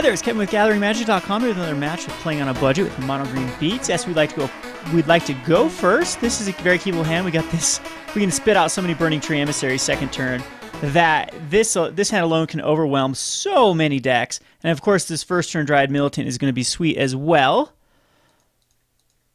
Hi there, it's Kevin with GatheringMagic.com with another match of Playing on a Budget with Mono Green Beats. Yes, we'd like to go first. This is a very keepable hand. We got this. We can spit out so many Burning-Tree Emissary second turn that this hand alone can overwhelm so many decks. And of course, this first turn Dryad Militant is going to be sweet as well.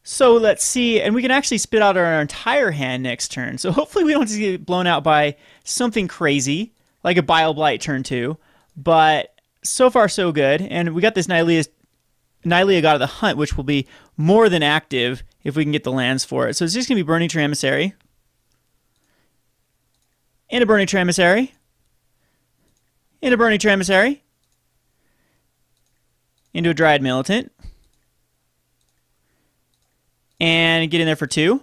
So let's see, and we can actually spit out our entire hand next turn. So hopefully we don't just get blown out by something crazy like a Bile Blight turn 2. But so far, so good. And we got this Nylea God of the Hunt, which will be more than active if we can get the lands for it. So it's just going to be Burning-Tree Emissary. And a Burning-Tree Emissary. And a Burning-Tree Emissary. Into a Dryad Militant. And get in there for 2.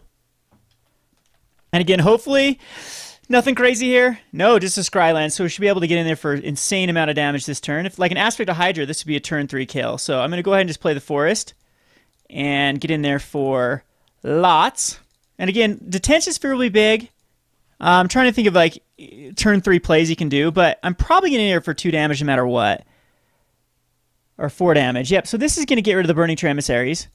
And again, hopefully, nothing crazy here. No, just a Scryland. So we should be able to get in there for insane amount of damage this turn. If like an Mistcutter Hydra, this would be a turn 3 kill. So I'm going to go ahead and just play the Forest. And get in there for lots. And again, Detention Sphere will be big. I'm trying to think of like turn 3 plays you can do. But I'm probably getting in there for 2 damage no matter what. Or 4 damage. Yep, so this is going to get rid of the Burning-Tree Emissaries.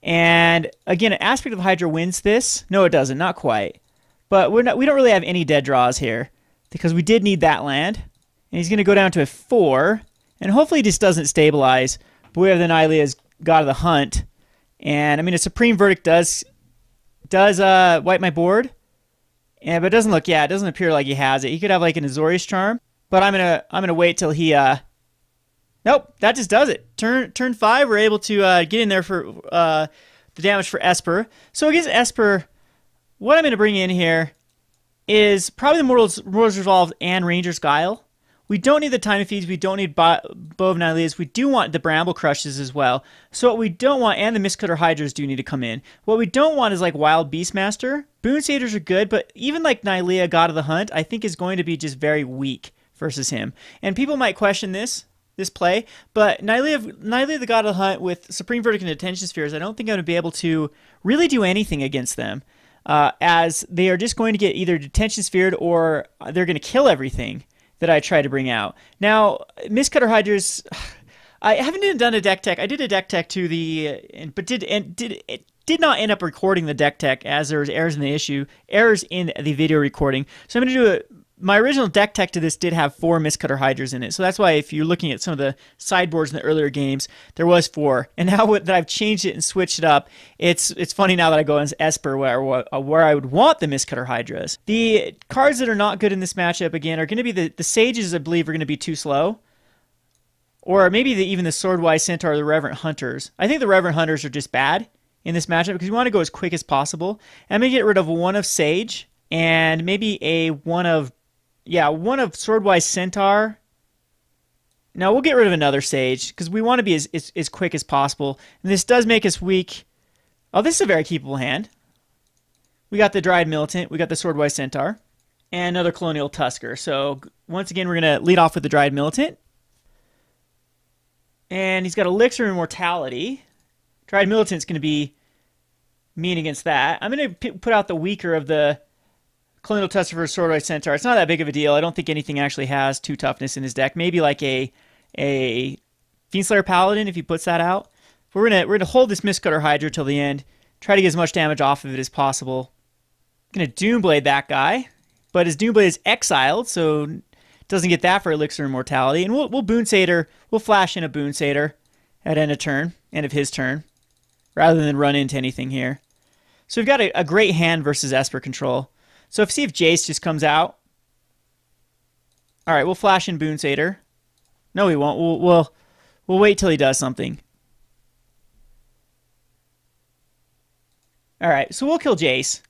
And again, an Aspect of Hydra wins this. No, it doesn't. Not quite. But we don't really have any dead draws here because we did need that land. And he's going to go down to a 4. And hopefully he just doesn't stabilize. But we have the Nylea's God of the Hunt. And I mean, a Supreme Verdict does wipe my board. But it doesn't look, it doesn't appear like he has it. He could have like an Azorius Charm. But I'm gonna wait till he nope, that just does it. Turn 5, we're able to get in there for the damage for Esper. So against Esper, what I'm going to bring in here is probably the Mortal's Resolve and Ranger's Guile. We don't need the Time of Feeds. We don't need Bow of Nylea's. We do want the Bramblecrushes as well. So what we don't want, and the Mistcutter Hydras do need to come in. What we don't want is like Wild Beastmaster. Boon Satyrs are good, but even like Nylea, God of the Hunt, I think is going to be just very weak versus him. And people might question this play, but Nylea the God of the Hunt with Supreme Verdict and Detention Spheres, I don't think I'm going to be able to really do anything against them. As they are just going to get either Detention Sphered or they're going to kill everything that I try to bring out. Now, Mistcutter Hydras, I haven't done a deck tech. I did a deck tech to but did not end up recording the deck tech as there was errors in the video recording. So I'm going to do my original deck tech to this did have 4 Mistcutter Hydras in it. So that's why if you're looking at some of the sideboards in the earlier games, there was 4. And now that I've changed it and switched it up, it's funny now that I go as Esper where I would want the Mistcutter Hydras. The cards that are not good in this matchup, again, are going to be the Sages, I believe, are going to be too slow. Or maybe even the Swordwise Centaur or the Reverent Hunters. I think the Reverent Hunters are just bad in this matchup because you want to go as quick as possible. I'm going to get rid of one of Sage and maybe one of Swordwise Centaur. Now, we'll get rid of another Sage, because we want to be as quick as possible. And this does make us weak. Oh, this is a very keepable hand. We got the Dryad Militant. We got the Swordwise Centaur. And another Kalonian Tusker. So, once again, we're going to lead off with the Dryad Militant. And he's got Elixir of Immortality. Dryad Militant's going to be mean against that. I'm going to put out the weaker of the Kalonian Tusker for Swordwise Centaur. It's not that big of a deal. I don't think anything actually has 2 toughness in his deck. Maybe like a Fiendslayer Paladin if he puts that out. But we're gonna hold this Mistcutter Hydra till the end. Try to get as much damage off of it as possible. Gonna Doomblade that guy, but his Doomblade is exiled, so doesn't get that for Elixir of Immortality. And we'll Boon Satyr. We'll flash in a Boon Satyr at end of his turn, rather than run into anything here. So we've got a great hand versus Esper control. So see if Jace just comes out. All right, we'll flash in Boon Satyr. No, we won't. We'll wait till he does something. All right, so we'll kill Jace.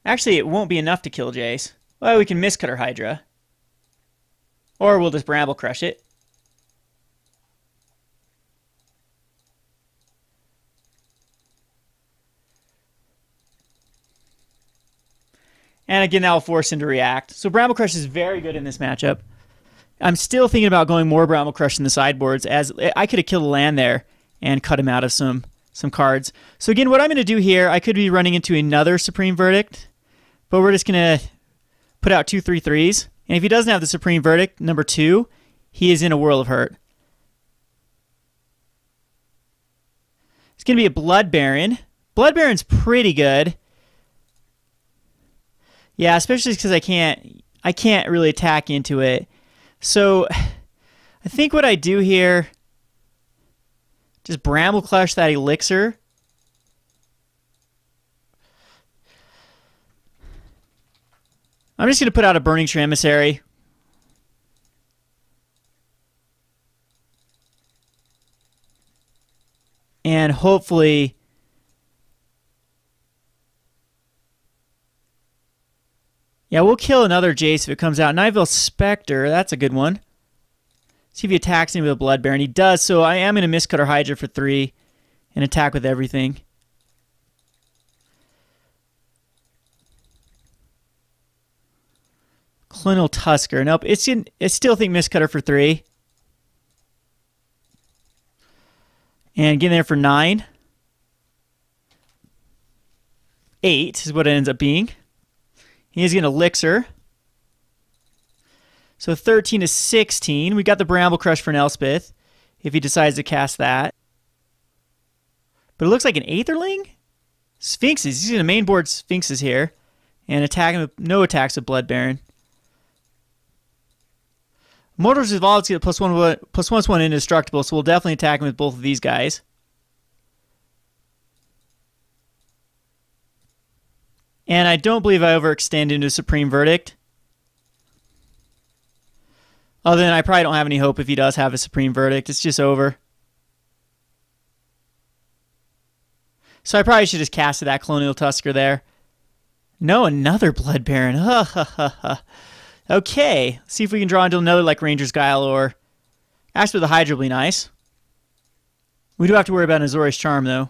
Actually, it won't be enough to kill Jace. Well, we can Mistcutter Hydra. Or we'll just Bramblecrush it. And again, that will force him to react. So Bramblecrush is very good in this matchup. I'm still thinking about going more Bramblecrush in the sideboards, as I could have killed a land there and cut him out of some cards. So again, what I'm going to do here, I could be running into another Supreme Verdict, but we're just going to put out 2/3/3s. And if he doesn't have the Supreme Verdict, number 2, he is in a world of hurt. It's going to be a Blood Baron. Blood Baron's pretty good. Yeah, especially because I can't really attack into it. So I think what I do here, just Bramblecrush that elixir. I'm just going to put out a Burning-Tree Emissary. And hopefully yeah, we'll kill another Jace if it comes out. Nightveil Spectre, that's a good one. See if he attacks me with a Blood Baron. He does, so I am going to Mistcutter Hydra for 3 and attack with everything. Kalonian Tusker. Nope, I still think Mistcutter for 3. And get in there for 9. 8 is what it ends up being. He's going to Elixir. So 13 to 16. We got the Bramblecrush for an Elspeth, if he decides to cast that. But it looks like an Aetherling? Sphinxes. He's going to main board Sphinxes here. And attack him with no attacks with Blood Baron. Mortals Evolved get +1/+1 indestructible, so we'll definitely attack him with both of these guys. And I don't believe I overextend into Supreme Verdict. Other than I probably don't have any hope if he does have a Supreme Verdict. It's just over. So I probably should just casted that Kalonian Tusker there. No, another Blood Baron. Okay, let's see if we can draw into another like Ranger's Guile or Esper the Hydra will be nice. We do have to worry about Azorius Charm though.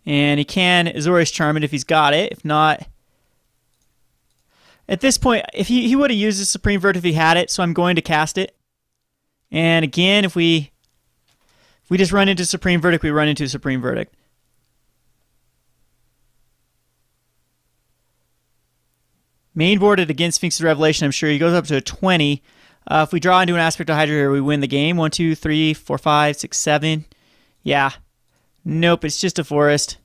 And he can Azorius Charm it if he's got it. If not, at this point, if he would have used the Supreme Verdict if he had it, so I'm going to cast it. And again, if we just run into Supreme Verdict, we run into Supreme Verdict. Mainboarded against Sphinx's Revelation, I'm sure he goes up to a 20. If we draw into an Aspect of Hydra here, we win the game. 1, 2, 3, 4, 5, 6, 7. Yeah. Nope, it's just a forest.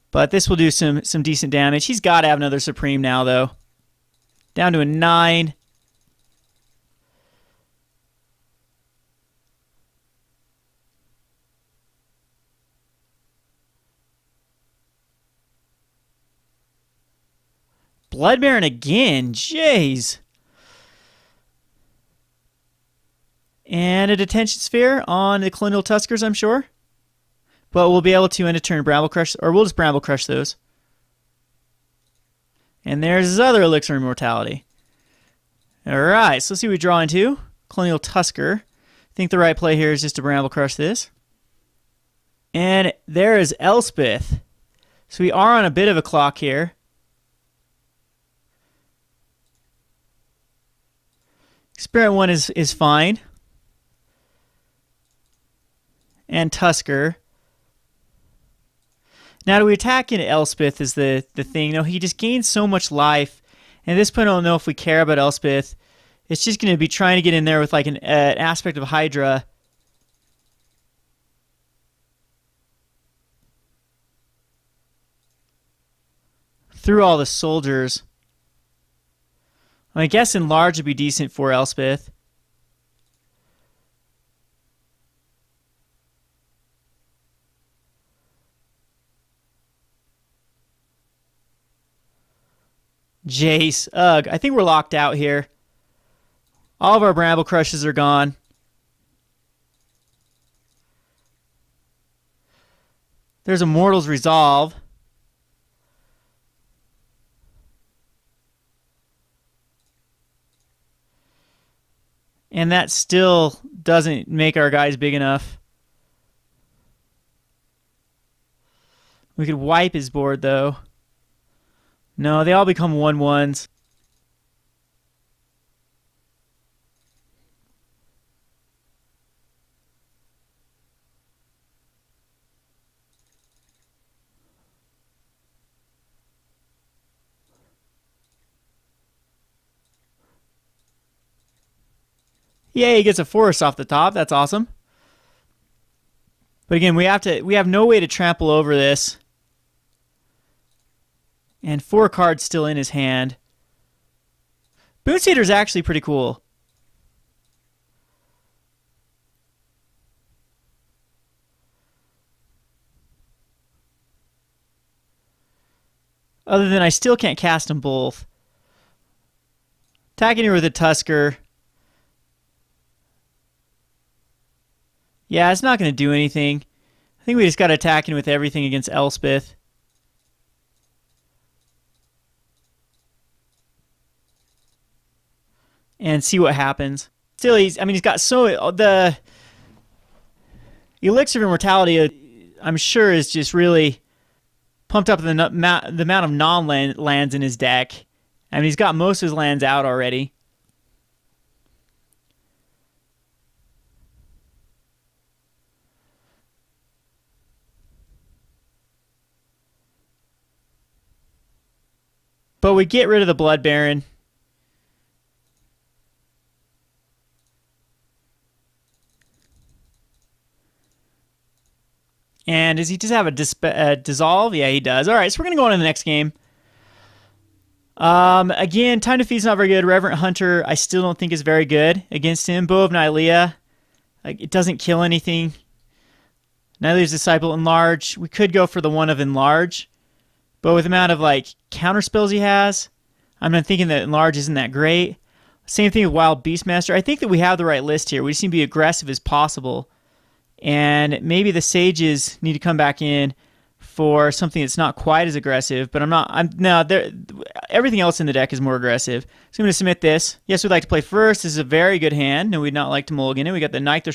But this will do some decent damage. He's got to have another Supreme now, though. Down to a 9. Blood Baron again. Jeez. And a Detention Sphere on the Kalonian Tuskers, I'm sure. But we'll be able to end a turn Bramblecrush, or we'll just Bramblecrush those. And there's his other Elixir of Immortality. Alright, so let's see what we draw into. Kalonian Tusker. I think the right play here is just to Bramblecrush this. And there is Elspeth. So we are on a bit of a clock here. Experiment 1 is fine. And Tusker. Now, do we attack into Elspeth is the thing. No, he just gains so much life. And at this point, I don't know if we care about Elspeth. It's just going to be trying to get in there with like an Aspect of Hydra. Through all the soldiers. I guess Enlarge would be decent for Elspeth. Jace. Ugh. I think we're locked out here. All of our Bramblecrushes are gone. There's a Mortal's Resolve. And that still doesn't make our guys big enough. We could wipe his board, though. No, they all become 1/1s. Yay, he gets a forest off the top. That's awesome. But again, we have no way to trample over this. And 4 cards still in his hand. Boon Satyr is actually pretty cool. Other than I still can't cast them both. Attacking here with a Tusker. Yeah, it's not going to do anything. I think we just got to attack him with everything against Elspeth. And see what happens. Still, he's got the Elixir of Immortality, I'm sure, is just really pumped up the amount of non-lands in his deck. I mean, he's got most of his lands out already. But we get rid of the Blood Baron. And does he just have a dissolve? Yeah, he does. All right, so we're going to go on to the next game. Again, Time to Feed's not very good. Reverent Hunter, I still don't think is very good against him. Bow of Nylea, like, it doesn't kill anything. Nylea's Disciple, Enlarge. We could go for the one of Enlarge. But with the amount of, like, counter spells he has, I'm not thinking that Enlarge isn't that great. Same thing with Wild Beastmaster. I think that we have the right list here. We just need to be aggressive as possible. And maybe the Sages need to come back in for something that's not quite as aggressive. But everything else in the deck is more aggressive. So I'm going to submit this. Yes, we'd like to play first. This is a very good hand. No, we'd not like to mulligan it. We got the Nyxthos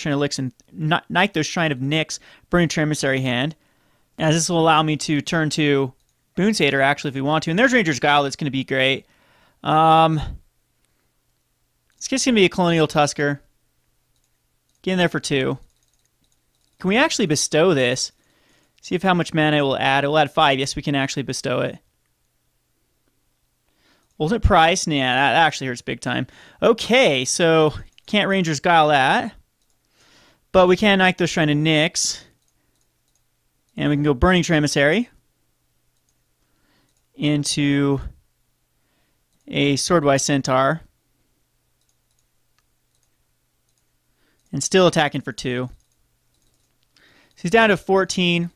Shrine of Nyx, Burning-Tree Emissary hand. As this will allow me to turn to Boon Satyr, actually, if we want to. And there's Ranger's Guile. That's going to be great. It's just going to be a Kalonian Tusker. Get in there for 2. Can we actually bestow this? See if how much mana it will add. It will add 5. Yes, we can actually bestow it. Ultimate price? Nah, that actually hurts big time. Okay, so can't Ranger's Guile that. But we can Nyxthos Shrine of Nyx. And we can go Burning-Tree Emissary into a Swordwise Centaur. And still attacking for 2. So he's down to 14.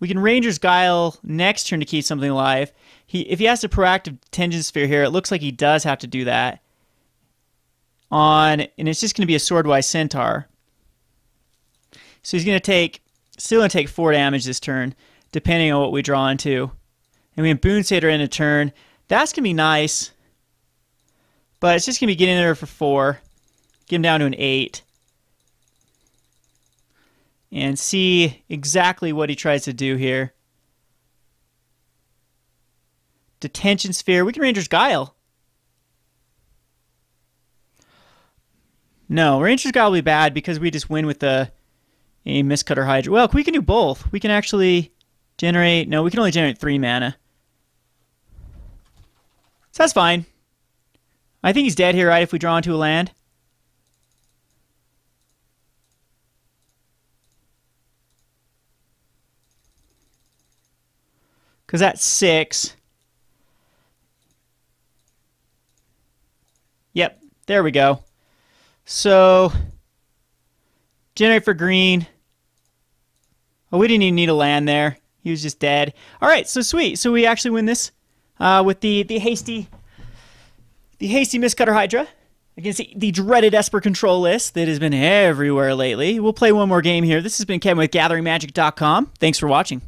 We can Ranger's Guile next turn to keep something alive. If he has a proactive Tension Sphere here, it looks like he does have to do that. And it's just going to be a Swordwise Centaur. So he's going to still going to take 4 damage this turn, depending on what we draw into. And we have Boon Satyr in a turn. That's going to be nice. But it's just going to be getting there for 4. Get him down to an 8. And see exactly what he tries to do here. Detention Sphere. We can Ranger's Guile. No, Ranger's Guile will be bad because we just win with a Mistcutter Hydra. Well, we can do both. We can actually generate... No, we can only generate 3 mana. So that's fine. I think he's dead here, right, if we draw into a land? Because that's 6. Yep, there we go. So, generate for green. Oh, we didn't even need a land there. He was just dead. All right, so sweet. So we actually win this with the hasty Mistcutter Hydra against the dreaded Esper control list that has been everywhere lately. We'll play one more game here. This has been Kevin with GatheringMagic.com. Thanks for watching.